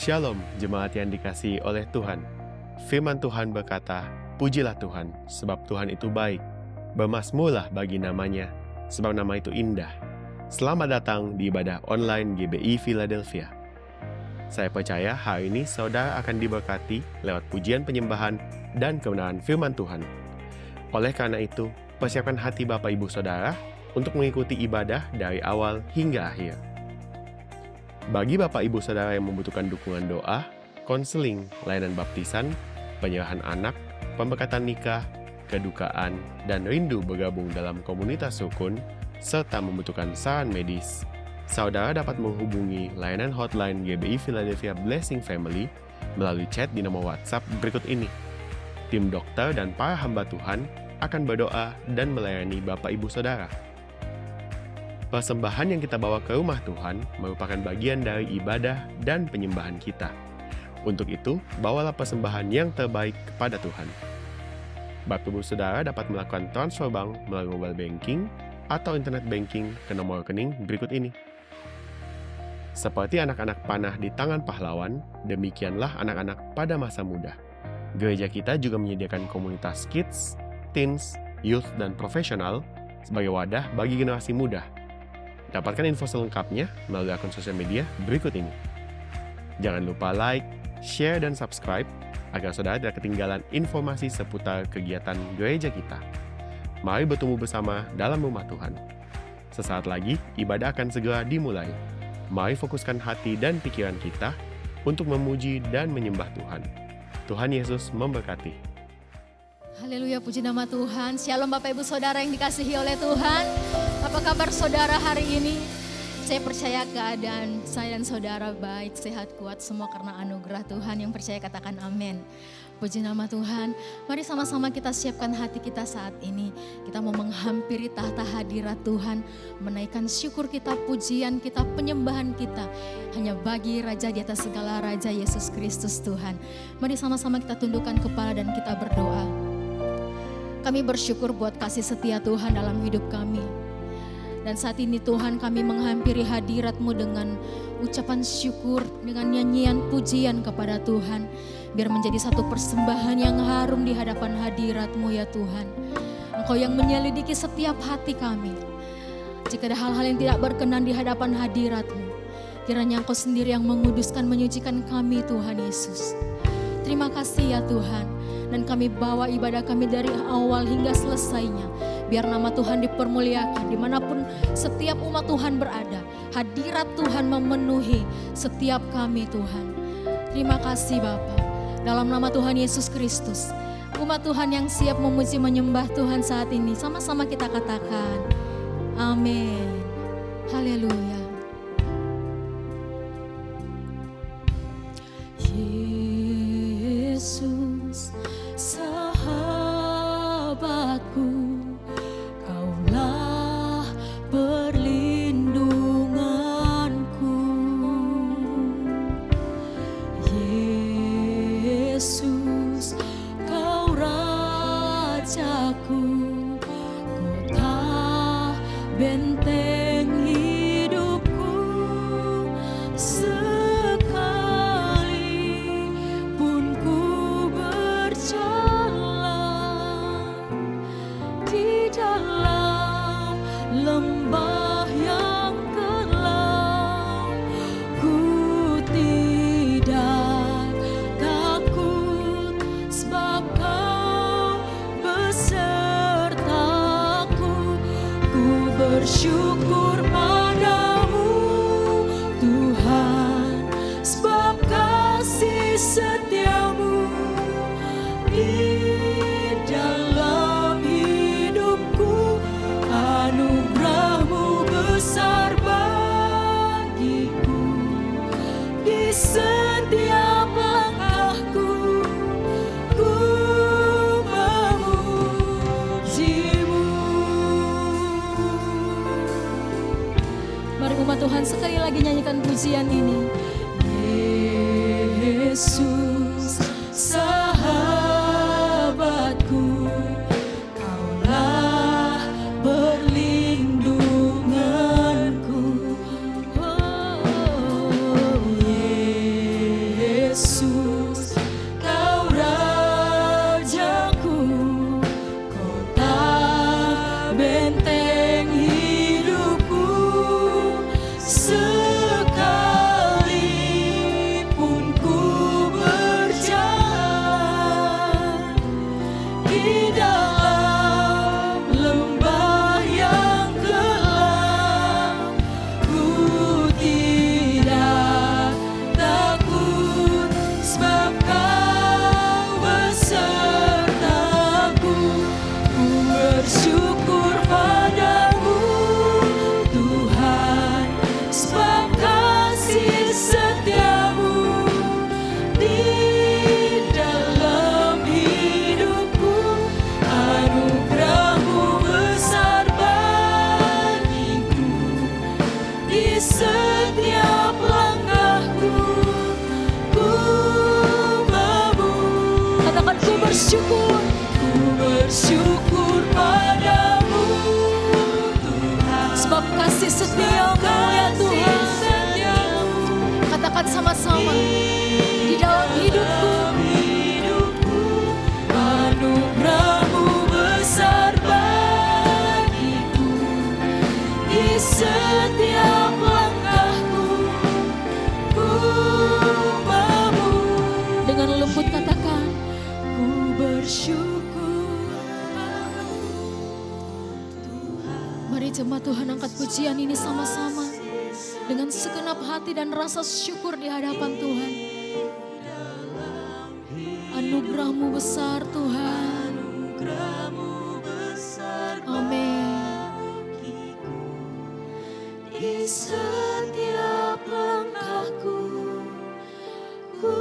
Shalom, jemaat yang dikasihi oleh Tuhan. Firman Tuhan berkata, pujilah Tuhan, sebab Tuhan itu baik. Bermasmurlah bagi namanya, sebab nama itu indah. Selamat datang di ibadah online GBI Philadelphia. Saya percaya hari ini saudara akan diberkati lewat pujian penyembahan dan kebenaran firman Tuhan. Oleh karena itu, persiapkan hati Bapak Ibu Saudara untuk mengikuti ibadah dari awal hingga akhir. Bagi Bapak Ibu Saudara yang membutuhkan dukungan doa, konseling, layanan baptisan, penyerahan anak, pemberkatan nikah, kedukaan, dan rindu bergabung dalam komunitas rukun, serta membutuhkan saran medis, saudara dapat menghubungi layanan hotline GBI Philadelphia Blessing Family melalui chat di nomor WhatsApp berikut ini. Tim dokter dan para hamba Tuhan akan berdoa dan melayani Bapak Ibu Saudara. Persembahan yang kita bawa ke rumah Tuhan merupakan bagian dari ibadah dan penyembahan kita. Untuk itu, bawalah persembahan yang terbaik kepada Tuhan. Bapak Ibu Saudara dapat melakukan transfer bank melalui mobile banking atau internet banking ke nomor rekening berikut ini. Seperti anak-anak panah di tangan pahlawan, demikianlah anak-anak pada masa muda. Gereja kita juga menyediakan komunitas kids, teens, youth, dan profesional sebagai wadah bagi generasi muda. Dapatkan info selengkapnya melalui akun sosial media berikut ini. Jangan lupa like, share, dan subscribe agar saudara tidak ketinggalan informasi seputar kegiatan gereja kita. Mari bertemu bersama dalam rumah Tuhan. Sesaat lagi, ibadah akan segera dimulai. Mari fokuskan hati dan pikiran kita untuk memuji dan menyembah Tuhan. Tuhan Yesus memberkati. Haleluya, puji nama Tuhan. Shalom Bapak Ibu Saudara yang dikasihi oleh Tuhan. Apa kabar saudara hari ini? Saya percaya keadaan saya dan saudara baik, sehat, kuat semua karena anugerah Tuhan. Yang percaya katakan amin. Puji nama Tuhan. Mari sama-sama kita siapkan hati kita saat ini. Kita mau menghampiri tahta hadirat Tuhan, menaikkan syukur kita, pujian kita, penyembahan kita hanya bagi Raja di atas segala raja, Yesus Kristus Tuhan. Mari sama-sama kita tundukkan kepala dan kita berdoa. Kami bersyukur buat kasih setia Tuhan dalam hidup kami. Dan saat ini Tuhan, kami menghampiri hadirat-Mu dengan ucapan syukur, dengan nyanyian pujian kepada Tuhan. Biar menjadi satu persembahan yang harum di hadapan hadirat-Mu ya Tuhan. Engkau yang menyelidiki setiap hati kami. Jika ada hal-hal yang tidak berkenan di hadapan hadirat-Mu, kiranya Engkau sendiri yang menguduskan, menyucikan kami Tuhan Yesus. Terima kasih ya Tuhan. Dan kami bawa ibadah kami dari awal hingga selesainya. Biar nama Tuhan dipermuliakan dimanapun setiap umat Tuhan berada. Hadirat Tuhan memenuhi setiap kami Tuhan. Terima kasih Bapa. Dalam nama Tuhan Yesus Kristus. Umat Tuhan yang siap memuji menyembah Tuhan saat ini. Sama-sama kita katakan. Amin. Haleluya. Yesus sahabatku, Kaulah perlindunganku. Yesus, Kau Rajaku, kota benteng hidupku. Sekalipun ku berjalan di dalam lembah yang gelap, ku tidak takut sebab Kau besertaku. Ku bersyukur padamu Tuhan, sebab kasih setiamu di dalam hidupku. Anugerah-Mu besar bagiku, di setiap langkahku ku memuji-Mu. Mari umat Tuhan sekali lagi nyanyikan pujian ini. Yesus sahabatku, Kaulah perlindunganku. Oh, Yesus di setiap langkahku. Ku mau katakan ku bersyukur padamu Tuhan, sebab kasih setiamu ya Tuhan. Katakan sama-sama, di dalam hidupku anugerah-Mu besar bagiku, di setiap langkahku ku mau. Dengan lembut katakan, ku bersyukur. Mari jemaat Tuhan angkat pujian ini sama-sama dengan segenap hati dan rasa syukur di hadapan Tuhan. Anugerah-Mu besar Tuhan. Amin. Di setiap langkahku ku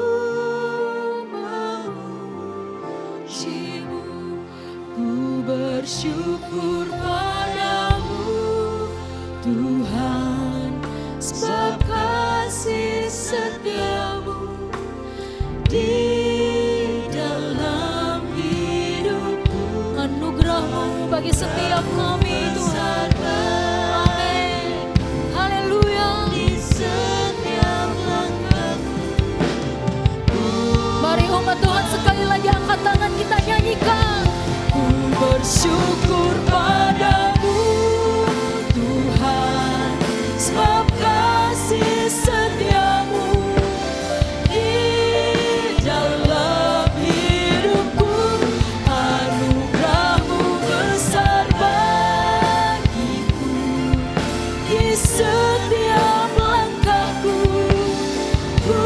memuji-Mu, ku bersyukur padamu Tuhan, sebab kasih setiamu di dalam hidupku. Anugerah-Mu bagi setiap kami Tuhan. Amin. Haleluya. Di setiap langkahku. Mari umat Tuhan sekali lagi angkat tangan kita nyanyikan. Ku bersyukur padamu Tuhan, sebab kasih setiamu di dalam hidupku. Anugerah-Mu besar bagiku, di setiap langkahku ku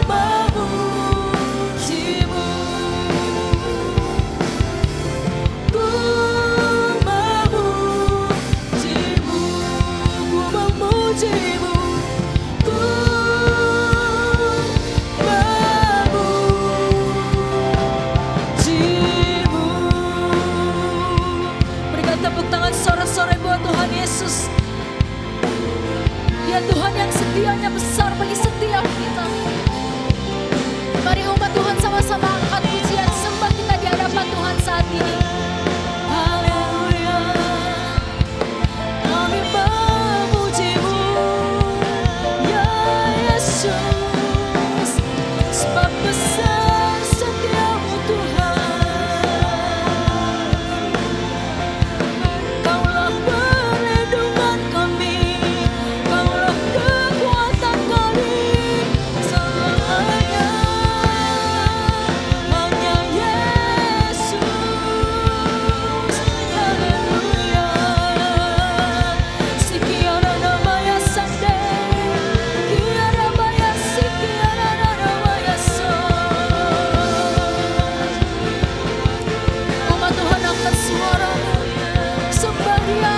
memuji-Mu, ku memuji-Mu, ku memuji-Mu, ku memuji-Mu. Berikan tepuk tangan sorak-sorai buat Tuhan Yesus. Dia Tuhan yang setianya besar bagi setiap kita. Mari umat Tuhan sama-sama angkat pujian sembah kita di hadapan Tuhan saat ini. Haleluya. Kami memuji-Mu ya Yesus, sebab besar setiamu Tuhan. Kaulah perlindungan kami, Kaulah kekuatan kami selamanya. Hanya Yesus. Haleluya. Sikiara namanya sande, kiara maya sikiara namanya so. Umat Tuhan angkat suaramu, sembah Dia.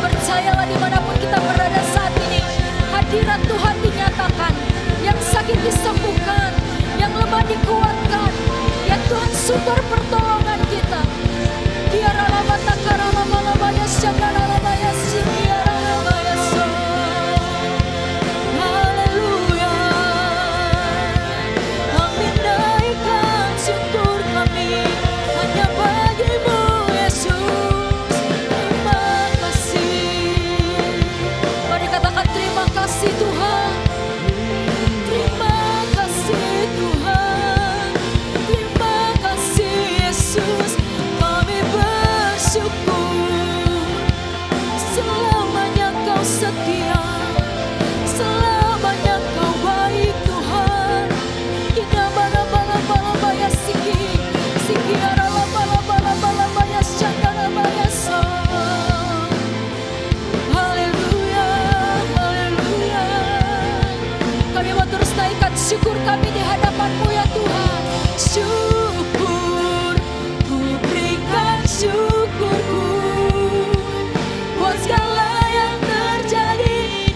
Percayalah dimanapun kita berada saat ini, hadirat Tuhan dinyatakan, yang sakit disembuhkan, yang lemah dikuatkan. Ya Tuhan, sumber pertolongan kita. Kiara lama takara lama lamanya syakara lamanya sikiara lamanya so. Haleluya. Kami naikkan syukur kami hanya bagi-Mu Yesus. Terima kasih. Mari katakan terima kasih Tuhan. Terima kasih Tuhan. Terima kasih Yesus. Kami bersyukur. Selamanya Kau setia, selamanya Kau baik Tuhan. Kita bala-bala-bala ya siki, siki ara bala-bala-bala ya syakara ya so. Haleluya, haleluya. Kami mau terus naikkan syukur kami di hadapan-Mu ya Tuhan. Syukur, ku berikan syukurku buat segala yang terjadi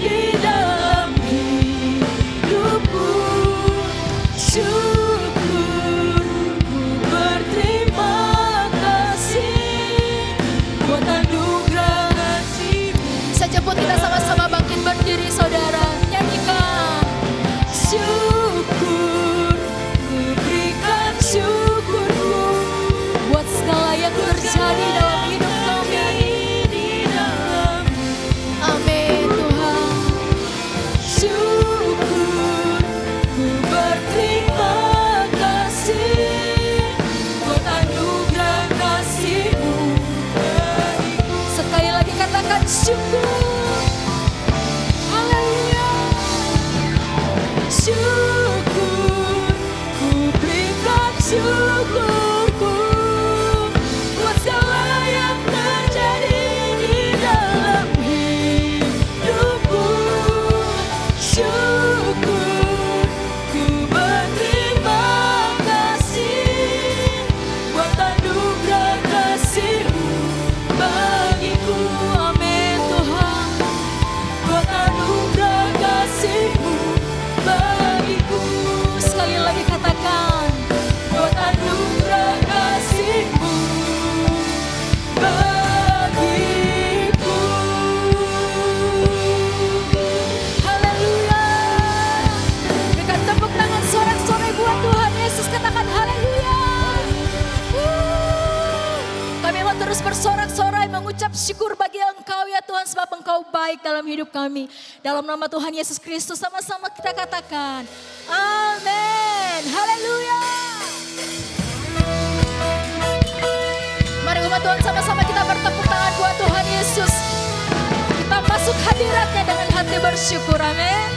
katakan syukur. Haleluya. Syukur, ku berikan syukurku buat segala yang terjadi di dalam hidupku. Syukur, ku berterima kasih buat anugerah kasih-Mu bagiku. Amin Tuhan. Buat anugerah kasih-Mu bagiku. Sekali lagi katakan, buat anugerah kasih-Mu bagiku. Haleluya. Berikan tepuk tangan sorak-sorai buat Tuhan Yesus, katakan haleluya. Kami mau terus bersorak-sorai mengucap syukur bagi Engkau ya Tuhan, sebab Engkau baik dalam hidup kami. Dalam nama Tuhan Yesus Kristus sama-sama kita katakan amin. Haleluya. Mari umat Tuhan sama-sama kita bertepuk tangan buat Tuhan Yesus. Kita masuk hadiratnya dengan hati bersyukur. Amin.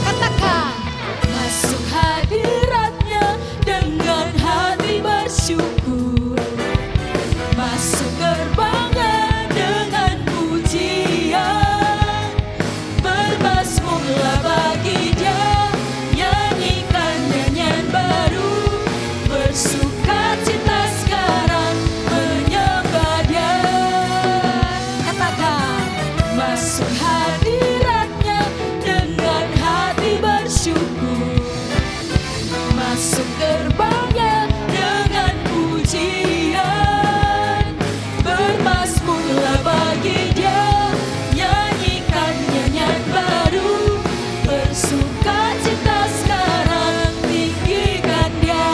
Katakan, masuk hadiratnya dengan hati bersyukur. Masuk gerbangnya dengan pujian. Bermazmurlah bagi Dia, nyanyikan nyanyian baru. Bersukacita sekarang menyembah Dia. Katakan, masuk hadiratnya dengan hati bersyukur. Masuk gerbangnya dengan pujian. Bermazmurlah bagi Dia, nyanyikan nyanyian baru. Bersukacita sekarang, tinggikan Dia.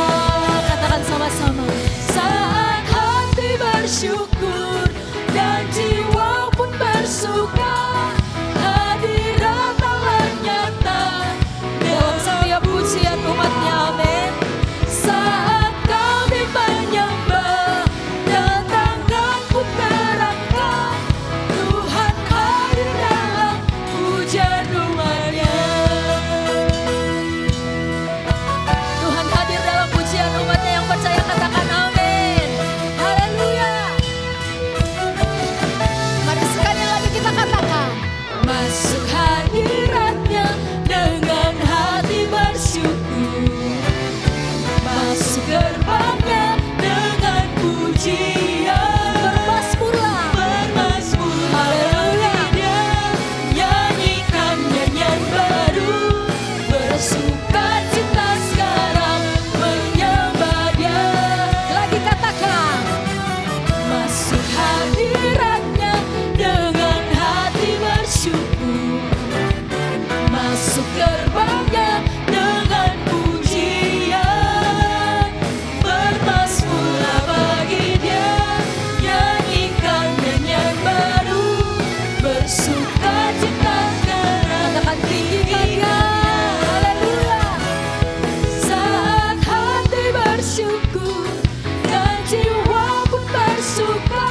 Katakan sama-sama. Saat hati bersyukur dan jiwa pun bersuka, hadirat Allah nyata dalam setiap pujian umatnya. Amin. Saat kami menyembah dan tangan pun terangkat, Tuhan hadir dalam pujian umatnya. Tuhan hadir dalam pujian umatnya yang percaya, katakan amin. Haleluya. Mari sekali lagi kita katakan, masuk hadiratnya dengan hati bersyukur. Masuk gerbangnya dengan pujian. Bermazmurlah, bermazmurlah bagi Dia, nyanyikan nyanyian baru. Bersukacita sekarang menyembah Dia. Lagi katakan, masuk hadiratnya dengan hati bersyukur. Masuk gerbangnya dengan pujian. Bermazmurlah bagi Dia, nyanyikan nyanyian baru. Bersukacita sekarang, katakan tinggikan Dia. Haleluya. Saat hati bersyukur dan jiwa pun bersuka,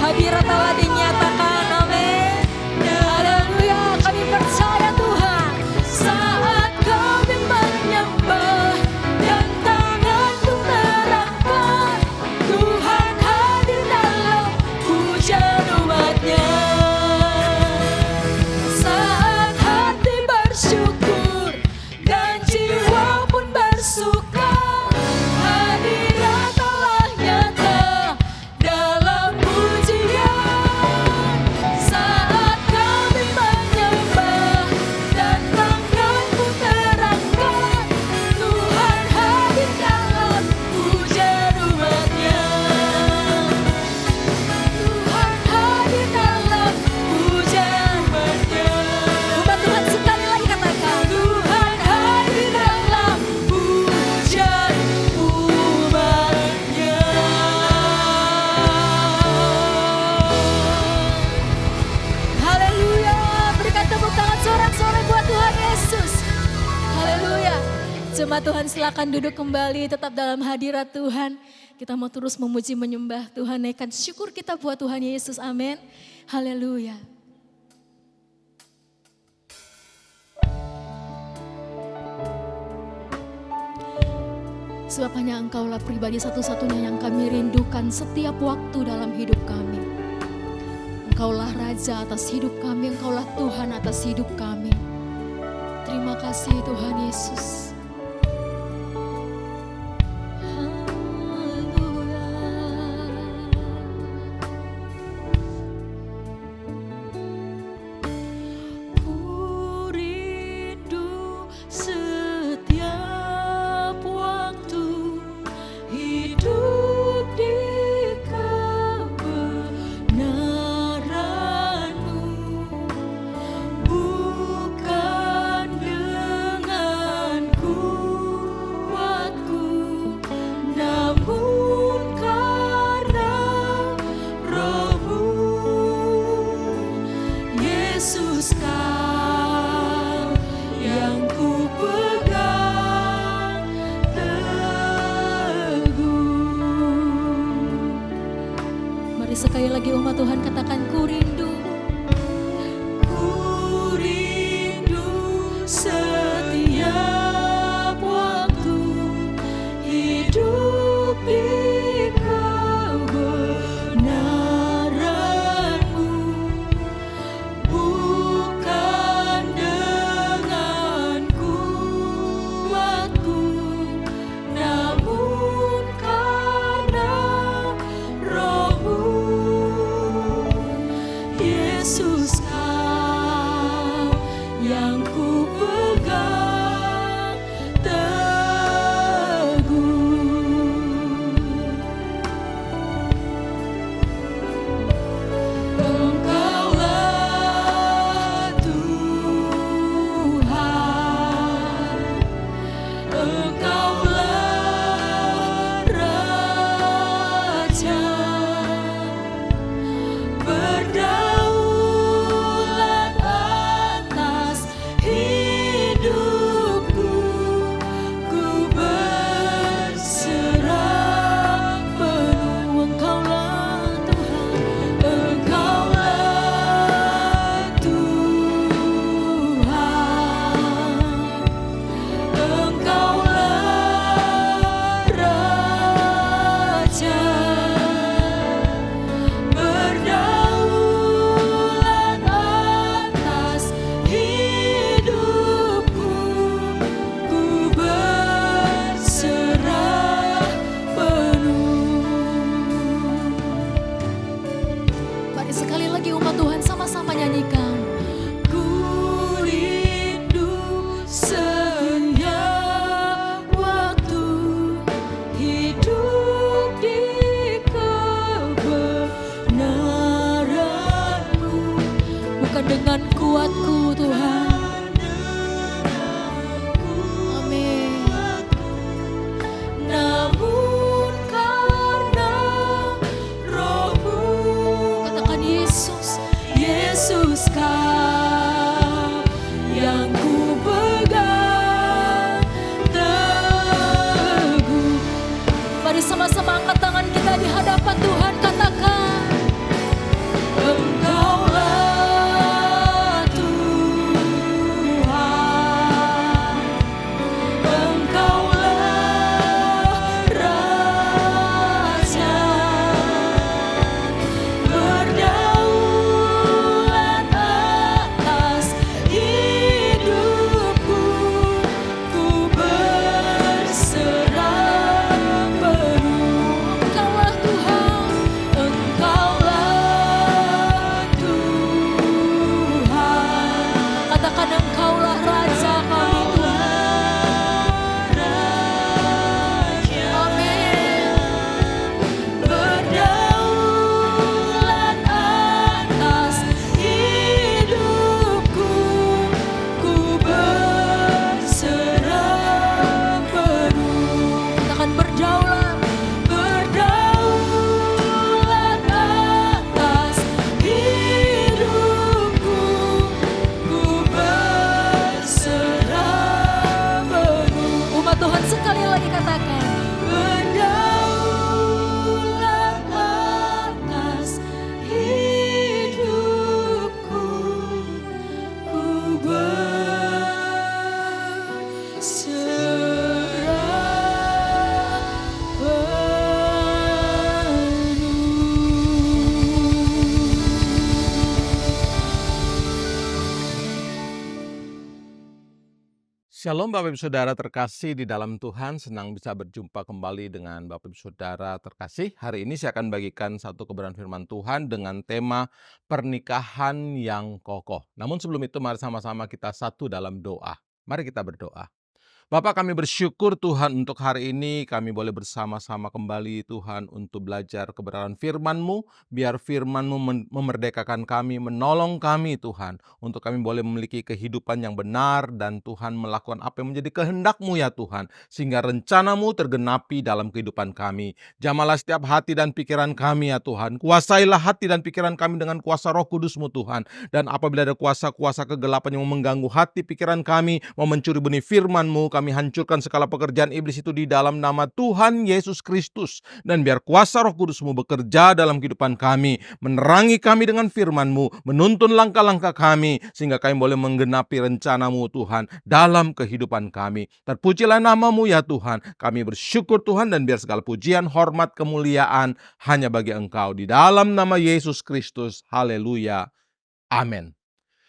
hadirat Allah dinyatakan. Amin. Haleluya. Kami percaya Tuhan, saat kami menyembah dan tangan pun terangkat, Tuhan hadir dalam pujian umatnya. Saat hati bersyukur dan jiwa pun bersuka, hadirat Allah nyata dalam pujian. Saat kami menyembah dan tangan pun terangkat, Tuhan hadir dalam pujian umatnya. Tuhan hadir dalam pujian umatnya. Umat Tuhan sekali lagi katakan, Tuhan hadir dalam pujian umatnya. Haleluya. Berikan tepuk tangan sorak-sorai buat Tuhan Yesus. Haleluya. Jemaat Tuhan silakan duduk kembali tetap dalam hadirat Tuhan. Kita mau terus memuji menyembah Tuhan, naikkan syukur kita buat Tuhan Yesus, amin. Haleluya. Sebab hanya Engkaulah pribadi satu-satunya yang kami rindukan setiap waktu dalam hidup kami. Engkaulah Raja atas hidup kami, Engkaulah Tuhan atas hidup kami. Terima kasih Tuhan Yesus. Sekali lagi umat Tuhan katakan, ku rindu setiap waktu hidup di kebenaran-Mu, bukan dengan kuatku, namun karena Roh-Mu. Yesus, Kau yang ku pegang teguh. Engkaulah Tuhan, Engkaulah Raja, berdaulat atas hidupku, ku berserah penuh. Engkaulah Tuhan, Engkaulah Tuhan, Engkaulah Raja, berdaulat atas hidupku, ku berserah penuh. Mari sekali lagi umat Tuhan sama-sama nyanyikan. Ku rindu setiap waktu hidup di kebenaran-Mu, bukan dengan kuatku Tuhan. Amin. Namun karena Roh-Mu, katakan Yesus, Yesus, Kau yang ku pegang teguh. Mari sama-sama angkat tangan kita di hadapan Tuhan, katakan, Engkaulah Tuhan, Shalom Bapak Ibu Saudara terkasih di dalam Tuhan, senang bisa berjumpa kembali dengan Bapak Ibu Saudara terkasih. Hari ini saya akan bagikan satu kebenaran firman Tuhan dengan tema pernikahan yang kokoh. Namun sebelum itu mari sama-sama kita satu dalam doa. Mari kita berdoa. Bapak, kami bersyukur Tuhan untuk hari ini kami boleh bersama-sama kembali Tuhan untuk belajar kebenaran firman-Mu. Biar firman-Mu memerdekakan kami, menolong kami Tuhan. Untuk kami boleh memiliki kehidupan yang benar dan Tuhan melakukan apa yang menjadi kehendak-Mu ya Tuhan. Sehingga rencana-Mu tergenapi dalam kehidupan kami. Jamahlah setiap hati dan pikiran kami ya Tuhan. Kuasailah hati dan pikiran kami dengan kuasa Roh Kudus-Mu Tuhan. Dan apabila ada kuasa-kuasa kegelapan yang mengganggu hati pikiran kami, mau mencuri benih firman-Mu, kami hancurkan segala pekerjaan iblis itu di dalam nama Tuhan Yesus Kristus. Dan biar kuasa Roh Kudus-Mu bekerja dalam kehidupan kami, menerangi kami dengan firman-Mu, menuntun langkah-langkah kami, sehingga kami boleh menggenapi rencana-Mu Tuhan dalam kehidupan kami. Terpujilah nama-Mu ya Tuhan. Kami bersyukur Tuhan, dan biar segala pujian, hormat, kemuliaan hanya bagi Engkau. Di dalam nama Yesus Kristus. Haleluya. Amin.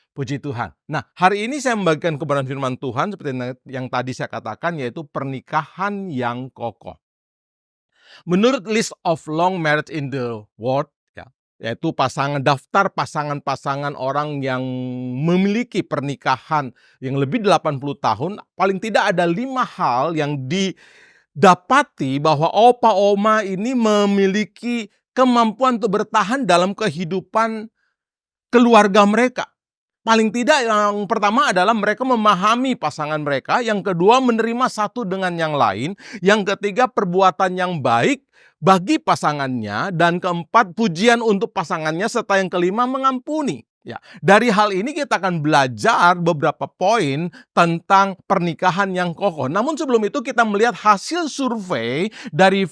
Puji Tuhan. Nah, hari ini saya membagikan kebenaran firman Tuhan seperti yang tadi saya katakan, yaitu pernikahan yang kokoh. Menurut list of long marriage in the world, yaitu daftar pasangan-pasangan orang yang memiliki pernikahan yang lebih 80 tahun, paling tidak ada 5 hal yang didapati bahwa opa oma ini memiliki kemampuan untuk bertahan dalam kehidupan keluarga mereka. Paling tidak yang pertama adalah mereka memahami pasangan mereka, yang kedua menerima satu dengan yang lain, yang ketiga perbuatan yang baik bagi pasangannya, dan keempat pujian untuk pasangannya, serta yang kelima mengampuni. Ya, dari hal ini kita akan belajar beberapa poin tentang pernikahan yang kokoh. Namun sebelum itu kita melihat hasil survei dari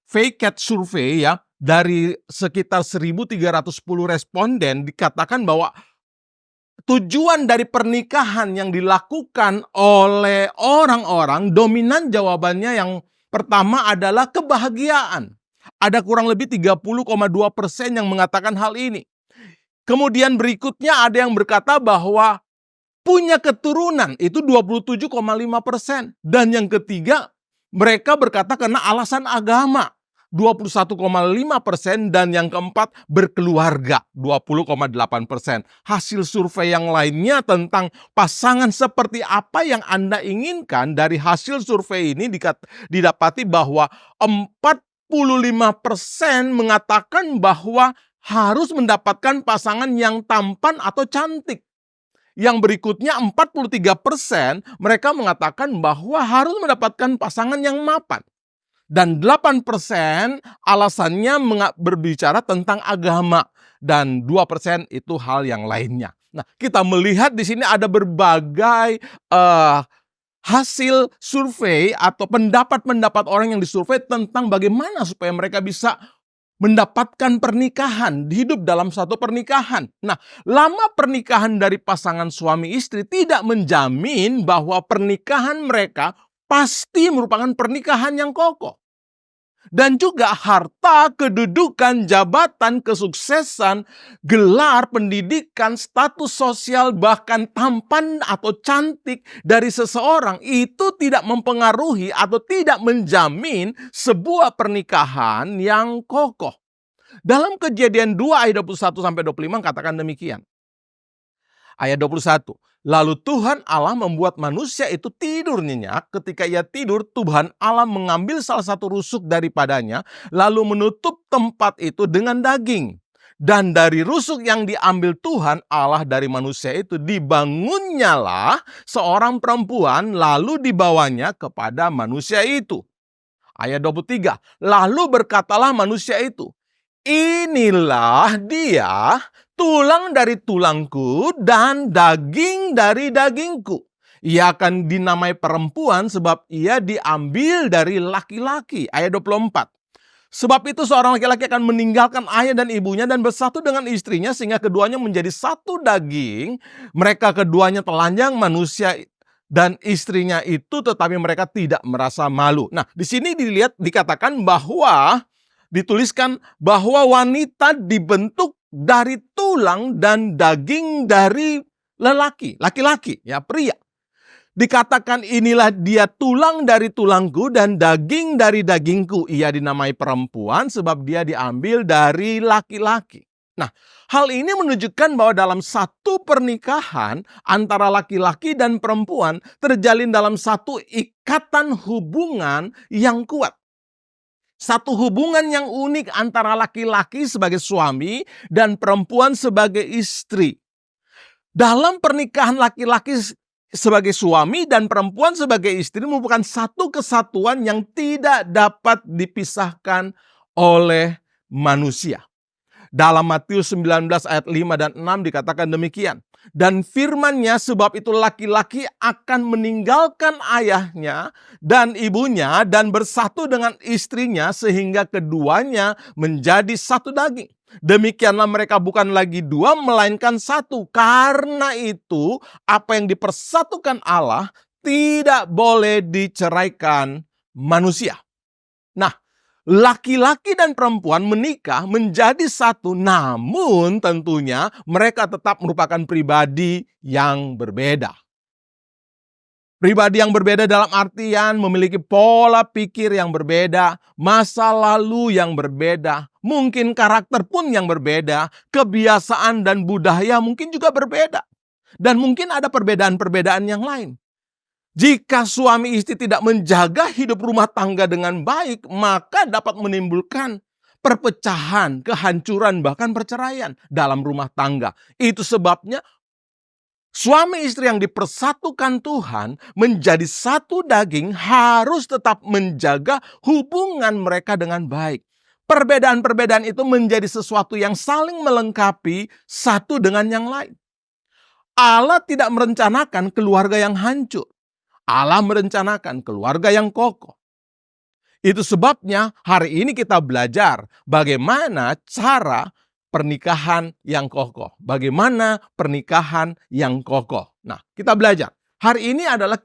VCAT survei ya, dari sekitar 1.310 responden dikatakan bahwa tujuan dari pernikahan yang dilakukan oleh orang-orang, dominan jawabannya yang pertama adalah kebahagiaan. Ada kurang lebih 30,2% yang mengatakan hal ini. Kemudian berikutnya ada yang berkata bahwa punya keturunan, itu 27,5%. Dan yang ketiga, mereka berkata karena alasan agama, 21,5%, dan yang keempat berkeluarga, 20,8%. Hasil survei yang lainnya tentang pasangan seperti apa yang Anda inginkan, dari hasil survei ini didapati bahwa 45% mengatakan bahwa harus mendapatkan pasangan yang tampan atau cantik. Yang berikutnya 43% mereka mengatakan bahwa harus mendapatkan pasangan yang mapan. Dan 8% alasannya berbicara tentang agama, dan 2% itu hal yang lainnya. Nah, kita melihat di sini ada berbagai hasil survei atau pendapat-pendapat orang yang disurvei tentang bagaimana supaya mereka bisa mendapatkan pernikahan, hidup dalam satu pernikahan. Nah, lama pernikahan dari pasangan suami istri tidak menjamin bahwa pernikahan mereka pasti merupakan pernikahan yang kokoh. Dan juga harta, kedudukan, jabatan, kesuksesan, gelar, pendidikan, status sosial, bahkan tampan atau cantik dari seseorang itu tidak mempengaruhi atau tidak menjamin sebuah pernikahan yang kokoh. Dalam Kejadian 2 ayat 21-25 katakan demikian. Ayat 21. Lalu Tuhan Allah membuat manusia itu tidur nyenyak. Ketika ia tidur, Tuhan Allah mengambil salah satu rusuk daripadanya, lalu menutup tempat itu dengan daging. Dan dari rusuk yang diambil Tuhan Allah dari manusia itu, dibangunnyalah seorang perempuan, lalu dibawanya kepada manusia itu. Ayat 23. Lalu berkatalah manusia itu, inilah dia, tulang dari tulangku dan daging dari dagingku. Ia akan dinamai perempuan sebab ia diambil dari laki-laki. Ayat 24. Sebab itu seorang laki-laki akan meninggalkan ayah dan ibunya dan bersatu dengan istrinya sehingga keduanya menjadi satu daging. Mereka keduanya telanjang, manusia dan istrinya itu, tetapi mereka tidak merasa malu. Nah, di sini dikatakan bahwa dituliskan bahwa wanita dibentuk dari tulang dan daging dari laki-laki, ya, pria. Dikatakan inilah dia tulang dari tulangku dan daging dari dagingku. Ia dinamai perempuan sebab dia diambil dari laki-laki. Nah, hal ini menunjukkan bahwa dalam satu pernikahan antara laki-laki dan perempuan terjalin dalam satu ikatan hubungan yang kuat. Satu hubungan yang unik antara laki-laki sebagai suami dan perempuan sebagai istri. Dalam pernikahan laki-laki sebagai suami dan perempuan sebagai istri merupakan satu kesatuan yang tidak dapat dipisahkan oleh manusia. Dalam Matius 19 ayat 5 dan 6 dikatakan demikian. Dan firman-Nya, sebab itu laki-laki akan meninggalkan ayahnya dan ibunya dan bersatu dengan istrinya sehingga keduanya menjadi satu daging. Demikianlah mereka bukan lagi dua melainkan satu. Karena itu apa yang dipersatukan Allah tidak boleh diceraikan manusia. Nah, laki-laki dan perempuan menikah menjadi satu, namun tentunya mereka tetap merupakan pribadi yang berbeda. Pribadi yang berbeda dalam artian memiliki pola pikir yang berbeda, masa lalu yang berbeda, mungkin karakter pun yang berbeda, kebiasaan dan budaya mungkin juga berbeda. Dan mungkin ada perbedaan-perbedaan yang lain. Jika suami istri tidak menjaga hidup rumah tangga dengan baik, maka dapat menimbulkan perpecahan, kehancuran, bahkan perceraian dalam rumah tangga. Itu sebabnya suami istri yang dipersatukan Tuhan menjadi satu daging harus tetap menjaga hubungan mereka dengan baik. Perbedaan-perbedaan itu menjadi sesuatu yang saling melengkapi satu dengan yang lain. Allah tidak merencanakan keluarga yang hancur. Allah merencanakan keluarga yang kokoh. Itu sebabnya hari ini kita belajar bagaimana cara pernikahan yang kokoh. Bagaimana pernikahan yang kokoh. Nah, kita belajar. Hari ini adalah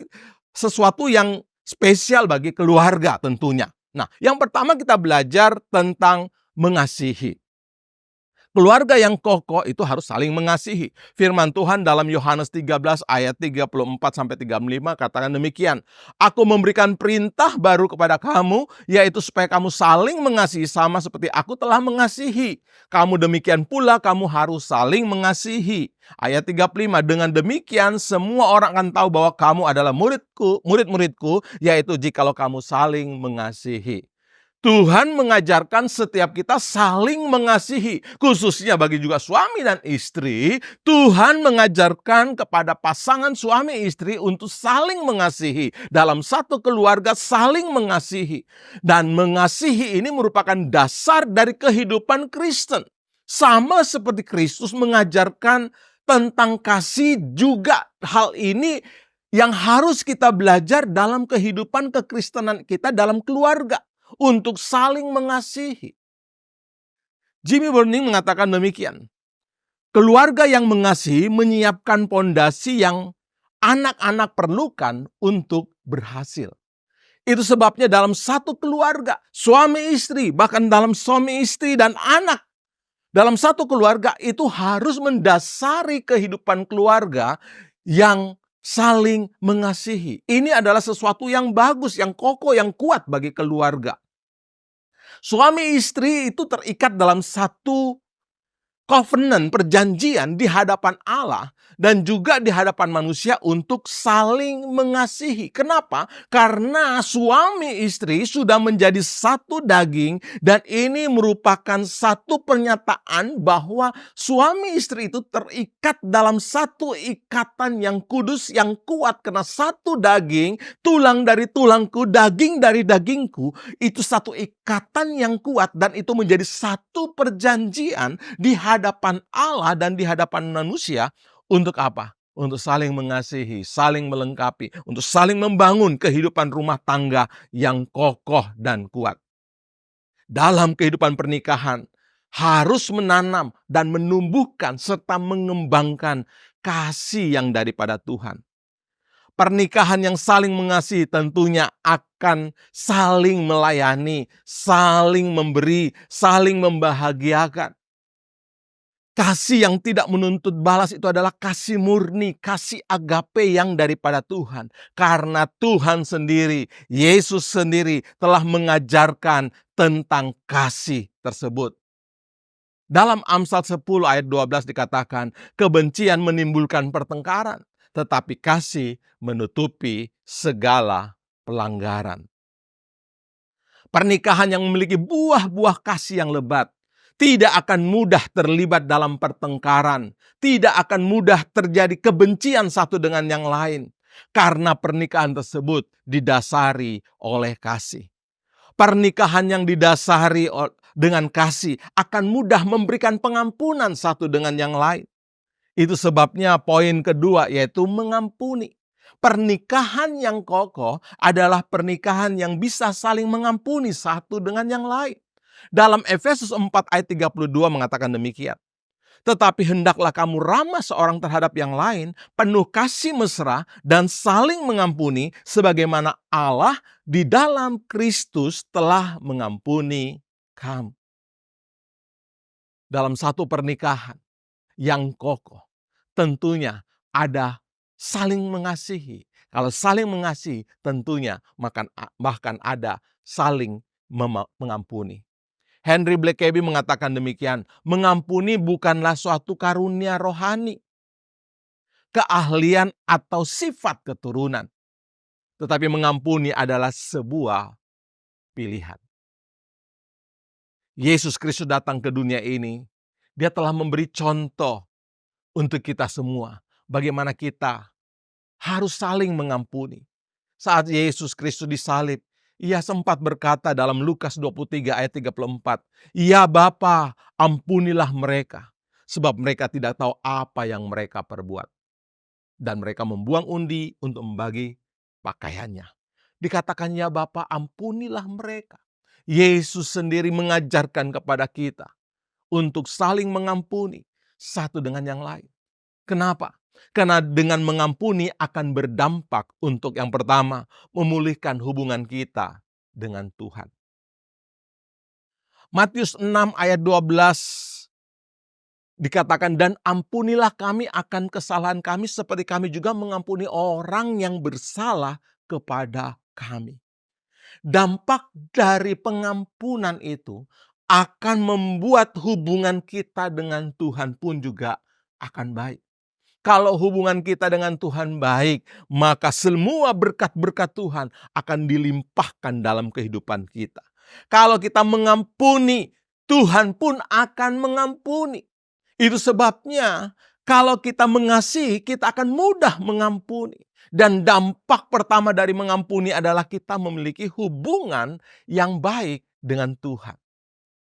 sesuatu yang spesial bagi keluarga tentunya. Nah, yang pertama kita belajar tentang mengasihi. Keluarga yang kokoh itu harus saling mengasihi. Firman Tuhan dalam Yohanes 13 ayat 34-35 katakan demikian. Aku memberikan perintah baru kepada kamu, yaitu supaya kamu saling mengasihi sama seperti aku telah mengasihi. Kamu demikian pula kamu harus saling mengasihi. Ayat 35, dengan demikian semua orang akan tahu bahwa kamu adalah murid-muridku, yaitu jikalau kamu saling mengasihi. Tuhan mengajarkan setiap kita saling mengasihi, khususnya bagi juga suami dan istri. Tuhan mengajarkan kepada pasangan suami istri untuk saling mengasihi. Dalam satu keluarga saling mengasihi. Dan mengasihi ini merupakan dasar dari kehidupan Kristen. Sama seperti Kristus mengajarkan tentang kasih, juga hal ini yang harus kita belajar dalam kehidupan kekristenan kita dalam keluarga. Untuk saling mengasihi. Jimmy Burning mengatakan demikian. Keluarga yang mengasihi menyiapkan pondasi yang anak-anak perlukan untuk berhasil. Itu sebabnya dalam satu keluarga, suami istri, bahkan dalam suami istri dan anak, dalam satu keluarga itu harus mendasari kehidupan keluarga yang saling mengasihi. Ini adalah sesuatu yang bagus, yang kokoh, yang kuat bagi keluarga. Suami istri itu terikat dalam satu covenant, perjanjian di hadapan Allah dan juga di hadapan manusia untuk saling mengasihi. Kenapa? Karena suami istri sudah menjadi satu daging dan ini merupakan satu pernyataan bahwa suami istri itu terikat dalam satu ikatan yang kudus, yang kuat. Karena satu daging, tulang dari tulangku, daging dari dagingku, itu satu ikatan yang kuat dan itu menjadi satu perjanjian di hadapan Allah dan di hadapan manusia. Untuk apa? Untuk saling mengasihi, saling melengkapi, untuk saling membangun kehidupan rumah tangga yang kokoh dan kuat. Dalam kehidupan pernikahan harus menanam dan menumbuhkan serta mengembangkan kasih yang daripada Tuhan. Pernikahan yang saling mengasihi tentunya akan saling melayani, saling memberi, saling membahagiakan. Kasih yang tidak menuntut balas itu adalah kasih murni, kasih agape yang daripada Tuhan. Karena Tuhan sendiri, Yesus sendiri telah mengajarkan tentang kasih tersebut. Dalam Amsal 10 ayat 12 dikatakan, kebencian menimbulkan pertengkaran, tetapi kasih menutupi segala pelanggaran. Pernikahan yang memiliki buah-buah kasih yang lebat tidak akan mudah terlibat dalam pertengkaran, tidak akan mudah terjadi kebencian satu dengan yang lain, karena pernikahan tersebut didasari oleh kasih. Pernikahan yang didasari dengan kasih akan mudah memberikan pengampunan satu dengan yang lain. Itu sebabnya poin kedua, yaitu mengampuni. Pernikahan yang kokoh adalah pernikahan yang bisa saling mengampuni satu dengan yang lain. Dalam Efesus 4 ayat 32 mengatakan demikian. Tetapi hendaklah kamu ramah seorang terhadap yang lain, penuh kasih mesra dan saling mengampuni, sebagaimana Allah di dalam Kristus telah mengampuni kamu. Dalam satu pernikahan yang kokoh, tentunya ada saling mengasihi. Kalau saling mengasihi, tentunya bahkan ada saling mengampuni. Henry Blackaby mengatakan demikian, mengampuni bukanlah suatu karunia rohani, keahlian atau sifat keturunan. Tetapi mengampuni adalah sebuah pilihan. Yesus Kristus datang ke dunia ini, Dia telah memberi contoh untuk kita semua. Bagaimana kita harus saling mengampuni. Saat Yesus Kristus disalib, Ia sempat berkata dalam Lukas 23 ayat 34, "Ya Bapa, ampunilah mereka, sebab mereka tidak tahu apa yang mereka perbuat." Dan mereka membuang undi untuk membagi pakaiannya. Dikatakan, "Ya Bapa, ampunilah mereka." Yesus sendiri mengajarkan kepada kita untuk saling mengampuni satu dengan yang lain. Kenapa? Karena dengan mengampuni akan berdampak untuk yang pertama, memulihkan hubungan kita dengan Tuhan. Matius 6 ayat 12 dikatakan, "Dan ampunilah kami akan kesalahan kami seperti kami juga mengampuni orang yang bersalah kepada kami." Dampak dari pengampunan itu akan membuat hubungan kita dengan Tuhan pun juga akan baik. Kalau hubungan kita dengan Tuhan baik, maka semua berkat-berkat Tuhan akan dilimpahkan dalam kehidupan kita. Kalau kita mengampuni, Tuhan pun akan mengampuni. Itu sebabnya kalau kita mengasihi, kita akan mudah mengampuni. Dan dampak pertama dari mengampuni adalah kita memiliki hubungan yang baik dengan Tuhan.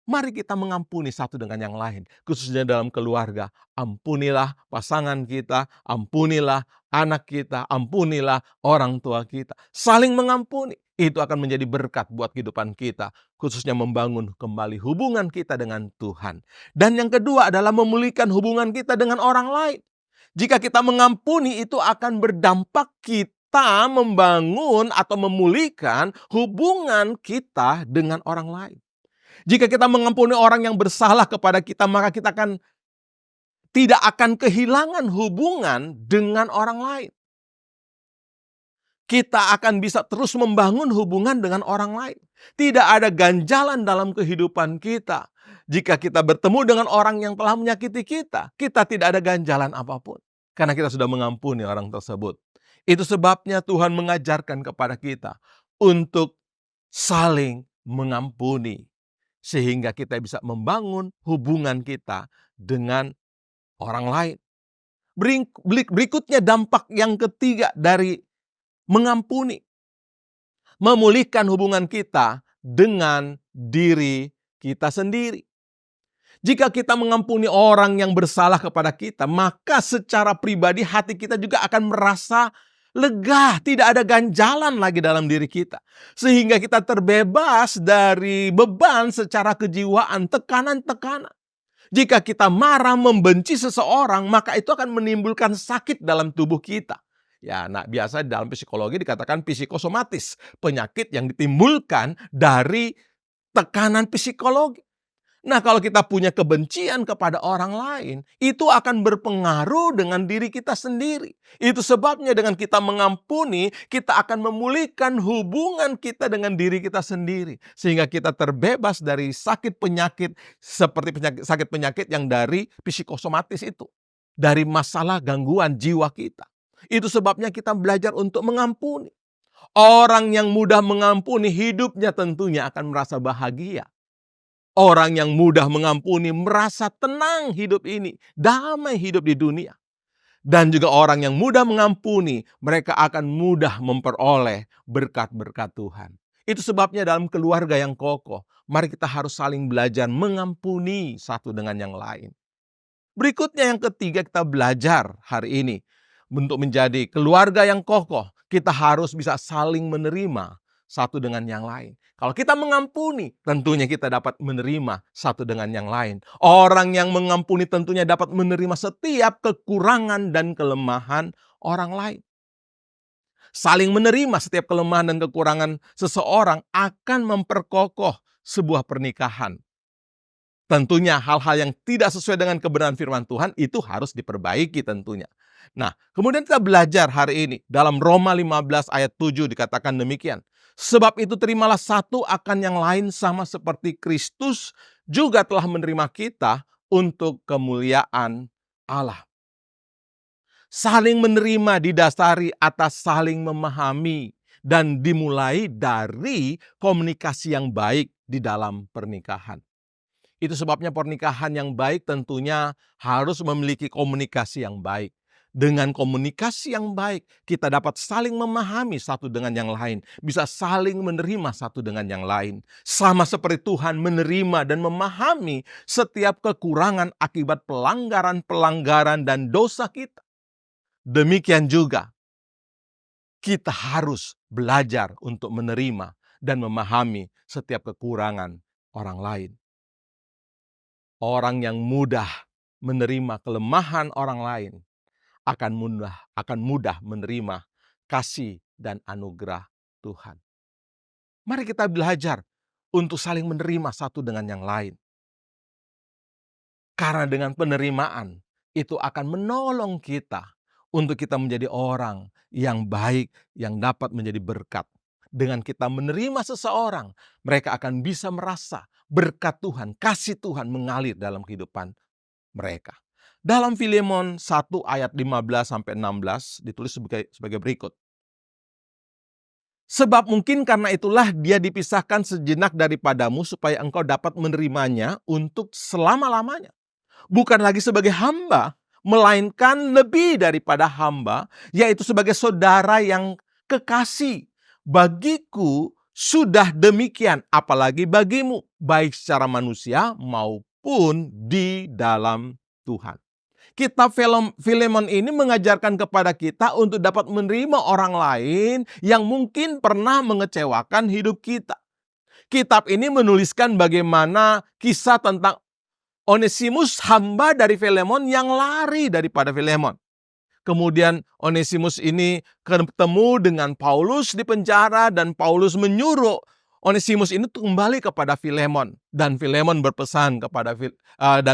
Mari kita mengampuni satu dengan yang lain, khususnya dalam keluarga. Ampunilah pasangan kita, ampunilah anak kita, ampunilah orang tua kita. Saling mengampuni, itu akan menjadi berkat buat kehidupan kita, khususnya membangun kembali hubungan kita dengan Tuhan. Dan yang kedua adalah memulihkan hubungan kita dengan orang lain. Jika kita mengampuni, itu akan berdampak kita membangun atau memulihkan hubungan kita dengan orang lain. Jika kita mengampuni orang yang bersalah kepada kita, maka kita tidak akan kehilangan hubungan dengan orang lain. Kita akan bisa terus membangun hubungan dengan orang lain. Tidak ada ganjalan dalam kehidupan kita. Jika kita bertemu dengan orang yang telah menyakiti kita, kita tidak ada ganjalan apapun. Karena kita sudah mengampuni orang tersebut. Itu sebabnya Tuhan mengajarkan kepada kita untuk saling mengampuni. Sehingga kita bisa membangun hubungan kita dengan orang lain. Berikutnya dampak yang ketiga dari mengampuni. Memulihkan hubungan kita dengan diri kita sendiri. Jika kita mengampuni orang yang bersalah kepada kita, maka secara pribadi hati kita juga akan merasa lega, tidak ada ganjalan lagi dalam diri kita. Sehingga kita terbebas dari beban secara kejiwaan, tekanan-tekanan. Jika kita marah, membenci seseorang, maka itu akan menimbulkan sakit dalam tubuh kita. Ya, nah biasa dalam psikologi dikatakan psikosomatis, penyakit yang ditimbulkan dari tekanan psikologi. Nah, kalau kita punya kebencian kepada orang lain, itu akan berpengaruh dengan diri kita sendiri. Itu sebabnya dengan kita mengampuni, kita akan memulihkan hubungan kita dengan diri kita sendiri. Sehingga kita terbebas dari sakit penyakit seperti sakit penyakit yang dari psikosomatis itu. Dari masalah gangguan jiwa kita. Itu sebabnya kita belajar untuk mengampuni. Orang yang mudah mengampuni hidupnya tentunya akan merasa bahagia. Orang yang mudah mengampuni merasa tenang hidup ini, damai hidup di dunia. Dan juga orang yang mudah mengampuni, mereka akan mudah memperoleh berkat-berkat Tuhan. Itu sebabnya dalam keluarga yang kokoh, mari kita harus saling belajar mengampuni satu dengan yang lain. Berikutnya yang ketiga kita belajar hari ini. Untuk menjadi keluarga yang kokoh, kita harus bisa saling menerima satu dengan yang lain. Kalau kita mengampuni, tentunya kita dapat menerima satu dengan yang lain. Orang yang mengampuni tentunya dapat menerima setiap kekurangan dan kelemahan orang lain. Saling menerima setiap kelemahan dan kekurangan seseorang akan memperkokoh sebuah pernikahan. Tentunya hal-hal yang tidak sesuai dengan kebenaran firman Tuhan itu harus diperbaiki tentunya. Nah, kemudian kita belajar hari ini dalam Roma 15 ayat 7 dikatakan demikian. Sebab itu terimalah satu akan yang lain sama seperti Kristus juga telah menerima kita untuk kemuliaan Allah. Saling menerima didasari atas saling memahami dan dimulai dari komunikasi yang baik di dalam pernikahan. Itu sebabnya pernikahan yang baik tentunya harus memiliki komunikasi yang baik. Dengan komunikasi yang baik, kita dapat saling memahami satu dengan yang lain. Bisa saling menerima satu dengan yang lain. Sama seperti Tuhan menerima dan memahami setiap kekurangan akibat pelanggaran-pelanggaran dan dosa kita. Demikian juga, kita harus belajar untuk menerima dan memahami setiap kekurangan orang lain. Orang yang mudah menerima kelemahan orang lain akan mudah menerima kasih dan anugerah Tuhan. Mari kita belajar untuk saling menerima satu dengan yang lain. Karena dengan penerimaan itu akan menolong kita untuk kita menjadi orang yang baik, yang dapat menjadi berkat. Dengan kita menerima seseorang, mereka akan bisa merasa berkat Tuhan, kasih Tuhan mengalir dalam kehidupan mereka. Dalam Filemon 1 ayat 15-16 ditulis sebagai berikut. Sebab mungkin karena itulah dia dipisahkan sejenak daripadamu supaya engkau dapat menerimanya untuk selama-lamanya. Bukan lagi sebagai hamba, melainkan lebih daripada hamba, yaitu sebagai saudara yang kekasih. Bagiku sudah demikian, apalagi bagimu, baik secara manusia maupun di dalam Tuhan. Kitab Filemon ini mengajarkan kepada kita untuk dapat menerima orang lain yang mungkin pernah mengecewakan hidup kita. Kitab ini menuliskan bagaimana kisah tentang Onesimus, hamba dari Filemon yang lari daripada Filemon. Kemudian Onesimus ini ketemu dengan Paulus di penjara dan Paulus menyuruh Onesimus ini kembali kepada Filemon, dan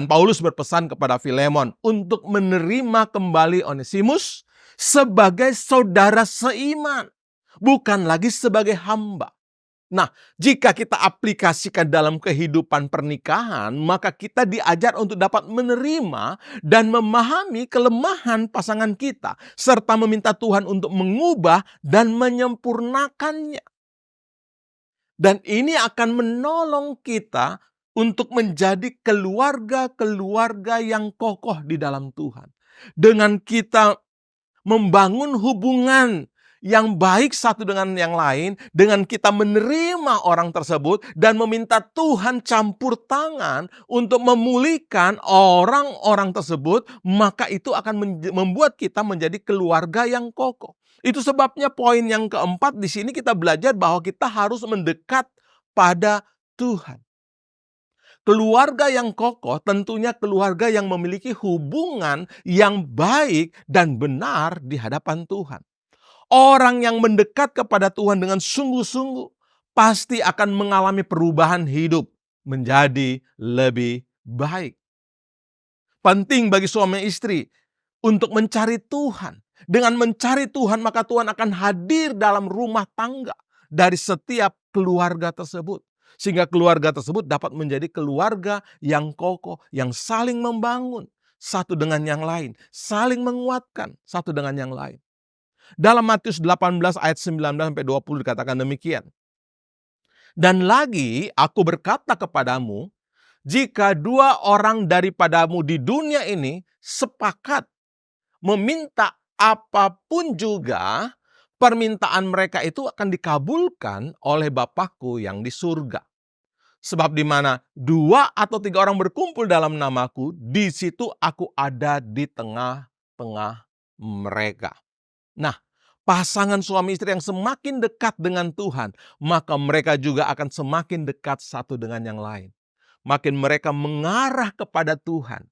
Paulus berpesan kepada Filemon untuk menerima kembali Onesimus sebagai saudara seiman, bukan lagi sebagai hamba. Nah, jika kita aplikasikan dalam kehidupan pernikahan, maka kita diajar untuk dapat menerima dan memahami kelemahan pasangan kita, serta meminta Tuhan untuk mengubah dan menyempurnakannya. Dan ini akan menolong kita untuk menjadi keluarga-keluarga yang kokoh di dalam Tuhan. Dengan kita membangun hubungan yang baik satu dengan yang lain, dengan kita menerima orang tersebut dan meminta Tuhan campur tangan untuk memulihkan orang-orang tersebut, maka itu akan membuat kita menjadi keluarga yang kokoh. Itu sebabnya poin yang keempat di sini kita belajar bahwa kita harus mendekat pada Tuhan. Keluarga yang kokoh tentunya keluarga yang memiliki hubungan yang baik dan benar di hadapan Tuhan. Orang yang mendekat kepada Tuhan dengan sungguh-sungguh pasti akan mengalami perubahan hidup. menjadi lebih baik. Penting bagi suami istri untuk mencari Tuhan. Dengan mencari Tuhan, maka Tuhan akan hadir dalam rumah tangga dari setiap keluarga tersebut. Sehingga keluarga tersebut dapat menjadi keluarga yang kokoh, yang saling membangun satu dengan yang lain, saling menguatkan satu dengan yang lain. Dalam Matius 18 ayat 19-20 dikatakan demikian. Dan lagi aku berkata kepadamu, jika dua orang daripadamu di dunia ini sepakat meminta apapun juga, permintaan mereka itu akan dikabulkan oleh Bapakku yang di surga. Sebab di mana 2 atau 3 orang berkumpul dalam namaku, di situ aku ada di tengah-tengah mereka. Nah, pasangan suami istri yang semakin dekat dengan Tuhan, maka mereka juga akan semakin dekat satu dengan yang lain. Makin mereka mengarah kepada Tuhan,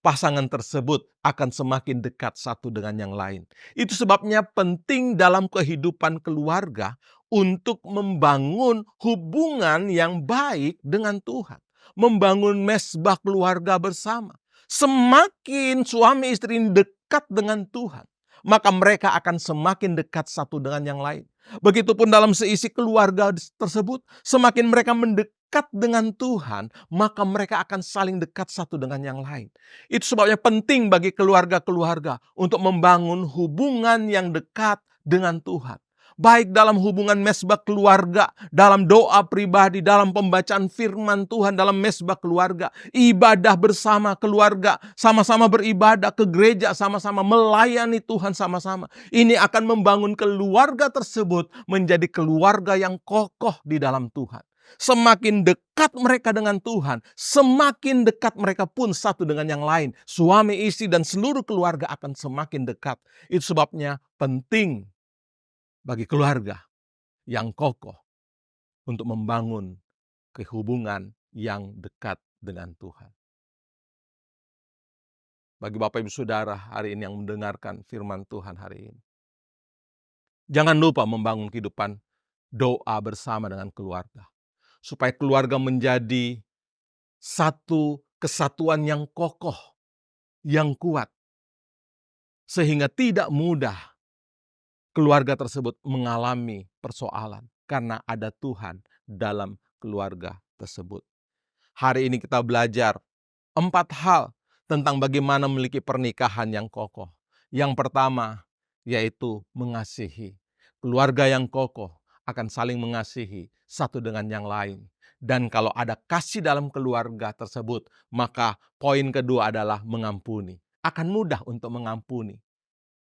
pasangan tersebut akan semakin dekat satu dengan yang lain. Itu sebabnya penting dalam kehidupan keluarga untuk membangun hubungan yang baik dengan Tuhan. Membangun mesbah keluarga bersama. Semakin suami istri ini dekat dengan Tuhan, maka mereka akan semakin dekat satu dengan yang lain. Begitupun dalam seisi keluarga tersebut, semakin mereka mendekat dengan Tuhan, maka mereka akan saling dekat satu dengan yang lain. Itu sebabnya penting bagi keluarga-keluarga untuk membangun hubungan yang dekat dengan Tuhan. Baik dalam hubungan mesbah keluarga, dalam doa pribadi, dalam pembacaan firman Tuhan, dalam mesbah keluarga, ibadah bersama keluarga, sama-sama beribadah ke gereja, sama-sama melayani Tuhan sama-sama. Ini akan membangun keluarga tersebut menjadi keluarga yang kokoh di dalam Tuhan. Semakin dekat mereka dengan Tuhan, semakin dekat mereka pun satu dengan yang lain. Suami, istri, dan seluruh keluarga akan semakin dekat. Itu sebabnya penting bagi keluarga yang kokoh untuk membangun kehubungan yang dekat dengan Tuhan. Bagi Bapak Ibu Saudara hari ini yang mendengarkan firman Tuhan hari ini, jangan lupa membangun kehidupan doa bersama dengan keluarga. Supaya keluarga menjadi satu kesatuan yang kokoh, yang kuat. Sehingga tidak mudah keluarga tersebut mengalami persoalan karena ada Tuhan dalam keluarga tersebut. Hari ini kita belajar 4 hal tentang bagaimana memiliki pernikahan yang kokoh. Yang pertama yaitu mengasihi. Keluarga yang kokoh akan saling mengasihi satu dengan yang lain. Dan kalau ada kasih dalam keluarga tersebut, maka poin kedua adalah mengampuni. Akan mudah untuk mengampuni.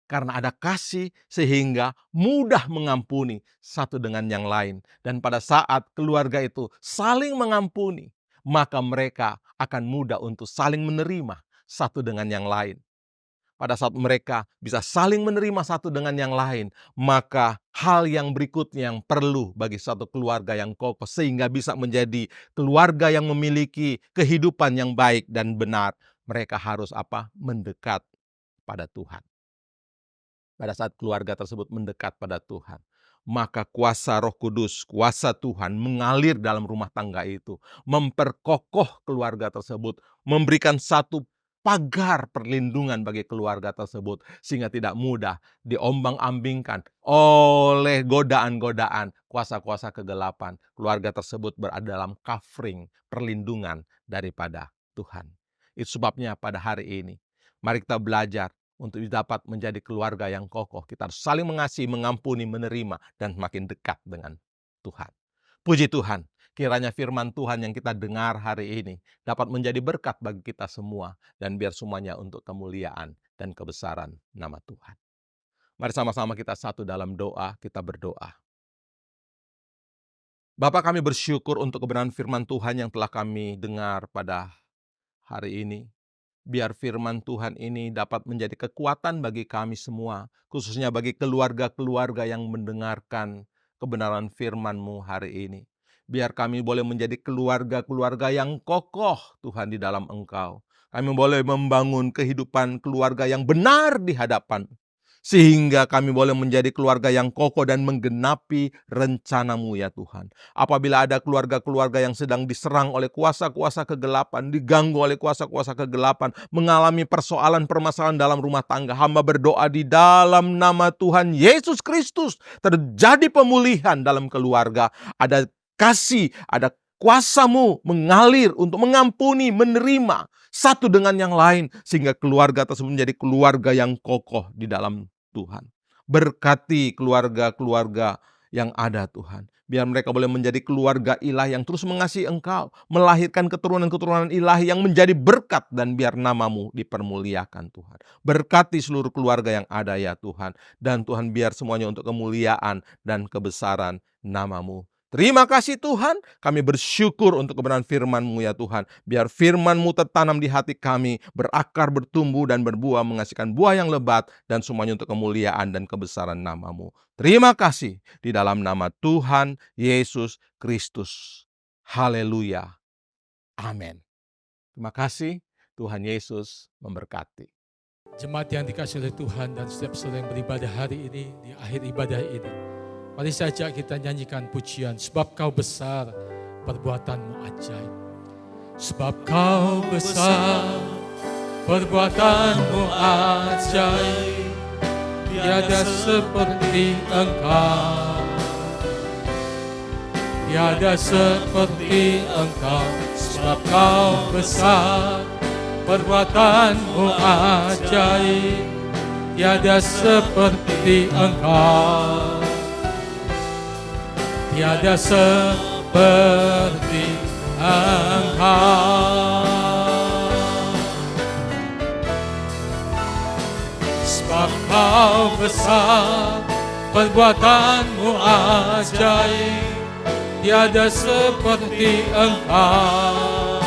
Karena ada kasih sehingga mudah mengampuni satu dengan yang lain. Dan pada saat keluarga itu saling mengampuni, maka mereka akan mudah untuk saling menerima satu dengan yang lain. Pada saat mereka bisa saling menerima satu dengan yang lain, maka hal yang berikutnya yang perlu bagi satu keluarga yang kokoh sehingga bisa menjadi keluarga yang memiliki kehidupan yang baik dan benar, mereka harus apa? Mendekat pada Tuhan. Pada saat keluarga tersebut mendekat pada Tuhan, maka kuasa Roh Kudus, kuasa Tuhan mengalir dalam rumah tangga itu, memperkokoh keluarga tersebut, memberikan satu pagar perlindungan bagi keluarga tersebut sehingga tidak mudah diombang-ambingkan oleh godaan-godaan kuasa-kuasa kegelapan. Keluarga tersebut berada dalam covering perlindungan daripada Tuhan. Itu sebabnya pada hari ini mari kita belajar untuk dapat menjadi keluarga yang kokoh. Kita harus saling mengasihi, mengampuni, menerima, dan makin dekat dengan Tuhan. Puji Tuhan, kiranya firman Tuhan yang kita dengar hari ini dapat menjadi berkat bagi kita semua. Dan biar semuanya untuk kemuliaan dan kebesaran nama Tuhan. Mari sama-sama kita satu dalam doa, kita berdoa. Bapa, kami bersyukur untuk kebenaran firman Tuhan yang telah kami dengar pada hari ini. Biar firman Tuhan ini dapat menjadi kekuatan bagi kami semua, khususnya bagi keluarga-keluarga yang mendengarkan kebenaran firman-Mu hari ini. Biar kami boleh menjadi keluarga-keluarga yang kokoh Tuhan di dalam Engkau. Kami boleh membangun kehidupan keluarga yang benar di hadapan. sehingga kami boleh menjadi keluarga yang kokoh dan menggenapi rencana-Mu ya Tuhan. Apabila ada keluarga-keluarga yang sedang diserang oleh kuasa-kuasa kegelapan, diganggu oleh kuasa-kuasa kegelapan, mengalami persoalan permasalahan dalam rumah tangga, hamba berdoa di dalam nama Tuhan Yesus Kristus, terjadi pemulihan dalam keluarga. Ada kasih, ada kuasa-Mu mengalir untuk mengampuni, menerima satu dengan yang lain, sehingga keluarga tersebut menjadi keluarga yang kokoh di dalam Tuhan. Berkati keluarga-keluarga yang ada Tuhan. Biar mereka boleh menjadi keluarga ilahi yang terus mengasihi Engkau, melahirkan keturunan-keturunan ilahi yang menjadi berkat, dan biar nama-Mu dipermuliakan Tuhan. Berkati seluruh keluarga yang ada ya Tuhan. Dan Tuhan biar semuanya untuk kemuliaan dan kebesaran nama-Mu. Terima kasih Tuhan, kami bersyukur untuk kebenaran firman-Mu ya Tuhan. Biar firman-Mu tertanam di hati kami, berakar, bertumbuh, dan berbuah, menghasilkan buah yang lebat, dan semuanya untuk kemuliaan dan kebesaran nama-Mu. Terima kasih di dalam nama Tuhan Yesus Kristus. Haleluya. Amin. Terima kasih, Tuhan Yesus memberkati. Jemaat yang dikasihi oleh Tuhan dan setiap saudara yang beribadah hari ini, di akhir ibadah ini, mari saja kita nyanyikan pujian, sebab Kau besar, perbuatan-Mu ajaib. Sebab Kau besar, perbuatan-Mu ajaib, tiada seperti Engkau. Tiada seperti Engkau, sebab Kau besar, perbuatan-Mu ajaib, tiada seperti Engkau. Tiada seperti Engkau. Sebab Kau besar, perbuatan-Mu ajaib, tiada seperti Engkau.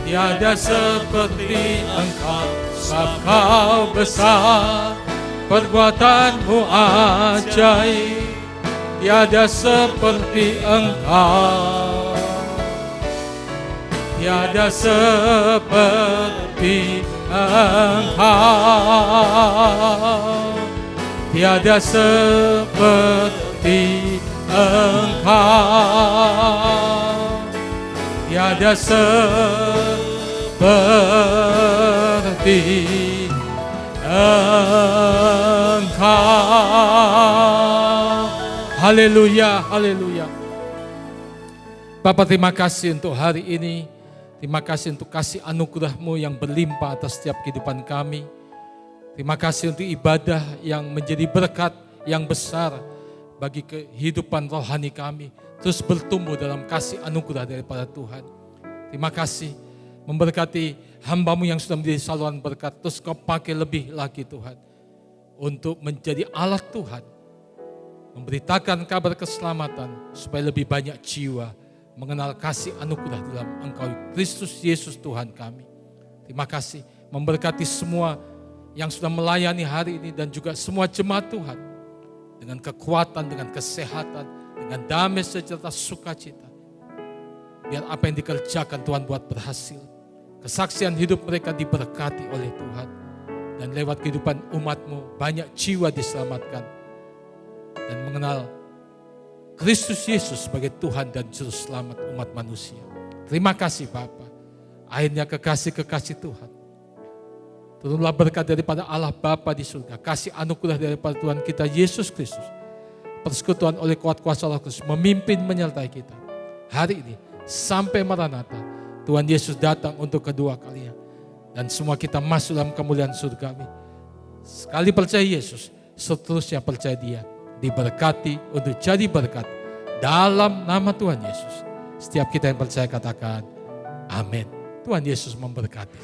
Tiada seperti Engkau. Sebab Kau besar, perbuatan-Mu ajaib, tiada seperti Engkau. Tiada seperti Engkau. Tiada seperti Engkau. Tiada seperti Engkau. Haleluya, haleluya. Bapa, terima kasih untuk hari ini. Terima kasih untuk kasih anugerah-Mu yang berlimpah atas setiap kehidupan kami. Terima kasih untuk ibadah yang menjadi berkat yang besar bagi kehidupan rohani kami. Terus bertumbuh dalam kasih anugerah daripada Tuhan. Terima kasih memberkati hamba-Mu yang sudah menjadi saluran berkat. Terus Kau pakai lebih lagi Tuhan, untuk menjadi alat Tuhan, memberitakan kabar keselamatan supaya lebih banyak jiwa mengenal kasih anugerah dalam Engkau Kristus Yesus Tuhan kami. Terima kasih memberkati semua yang sudah melayani hari ini dan juga semua jemaat Tuhan dengan kekuatan, dengan kesehatan, dengan damai, sejahtera, sukacita. Biar apa yang dikerjakan Tuhan buat berhasil. Kesaksian hidup mereka diberkati oleh Tuhan. Dan lewat kehidupan umat-Mu banyak jiwa diselamatkan dan mengenal Kristus Yesus sebagai Tuhan dan Juru Selamat umat manusia. Terima kasih Bapa. Akhirnya kekasih-kekasih Tuhan, turunlah berkat daripada Allah Bapa di surga, kasih anugerah daripada Tuhan kita Yesus Kristus, persekutuan oleh kuat kuasa Roh Kudus memimpin menyertai kita hari ini sampai Maranatha. Tuhan Yesus datang untuk kedua kalinya dan semua kita masuk dalam kemuliaan surgawi. Sekali percaya Yesus, seterusnya percaya Dia, diberkati untuk jadi berkat dalam nama Tuhan Yesus. Setiap kita yang percaya katakan amin. Tuhan Yesus memberkati.